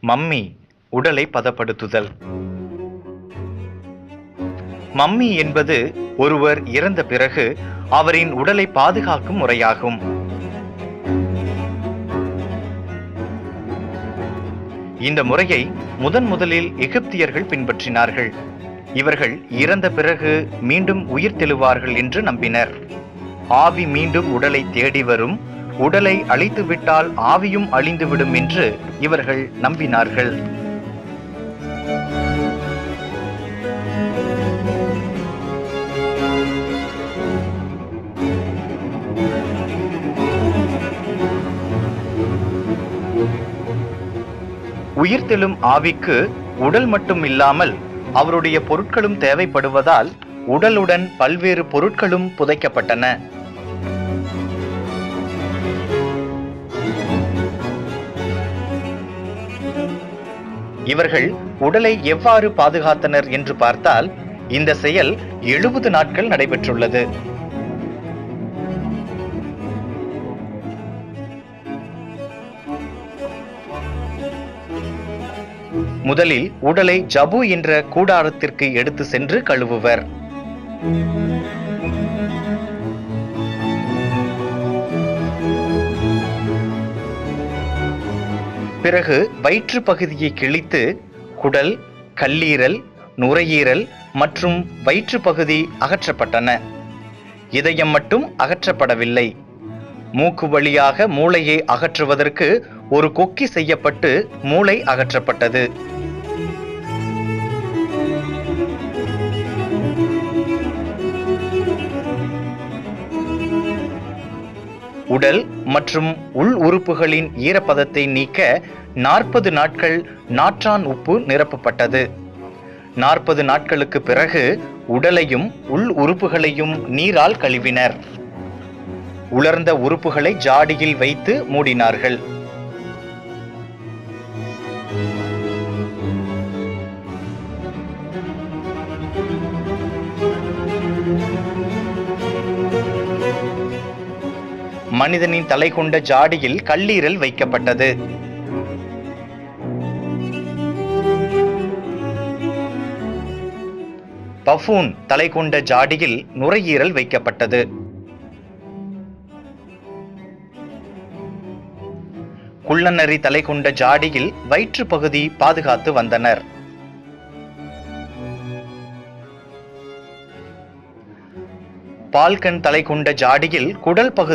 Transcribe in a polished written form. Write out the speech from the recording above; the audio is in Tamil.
மம்மி உடலை பதப்படுத்துதல். மம்மி என்பது ஒருவர் இறந்த பிறகு அவரின் உடலை பாதுகாக்கும் முறையாகும். இந்த முறையை முதலில் எகிப்தியர்கள் பின்பற்றினார்கள். இவர்கள் இறந்த பிறகு மீண்டும் உயிர் தெழுவார்கள் என்று நம்பினர். ஆவி மீண்டும் உடலை தேடி வரும், உடலை அழித்துவிட்டால் ஆவியும் அழிந்துவிடும் என்று இவர்கள் நம்பினார்கள். உயிர்த்தெழும் ஆவிக்கு உடல் மட்டும் இல்லாமல் அவருடைய பொருட்களும் தேவைப்படுவதால் உடலுடன் பல்வேறு பொருட்களும் புதைக்கப்பட்டன. இவர்கள் உடலை எவ்வாறு பாதுகாத்தனர் என்று பார்த்தால், இந்த செயல் 70 நாட்கள் நடைபெற்றுள்ளது. முதலில் உடலை ஜபு என்ற கூடாரத்திற்கு எடுத்து சென்று கழுவுவர். பிறகு வயிற்று பகுதியை கிழித்து குடல், கல்லீரல், நுரையீரல் மற்றும் வயிற்று பகுதி அகற்றப்பட்டன. இதயம் மட்டும் அகற்றப்படவில்லை. மூக்கு வழியாக மூளையை அகற்றுவதற்கு ஒரு கொக்கி செய்யப்பட்டு மூளை அகற்றப்பட்டது. உடல் மற்றும் உள் உறுப்புகளின் ஈரப்பதத்தை நீக்க 40 நாட்கள் நாற்றான் உப்பு நிரப்பப்பட்டது. 40 நாட்களுக்கு பிறகு உடலையும் உள் உறுப்புகளையும் நீரால் கழுவினர். உலர்ந்த உறுப்புகளை ஜாடியில் வைத்து மூடினார்கள். மனிதனின் தலை கொண்ட ஜாடியில் கல்லீரல் வைக்கப்பட்டது. பஃபூன் தலை கொண்ட ஜாடியில் நுரையீரல் வைக்கப்பட்டது. குள்ளநரி தலை கொண்ட ஜாடியில் வயிற்று பகுதி பாதுகாத்து வந்தனர். பால்கன் தலை கொண்ட ஜாடியில் குடல் பகுதி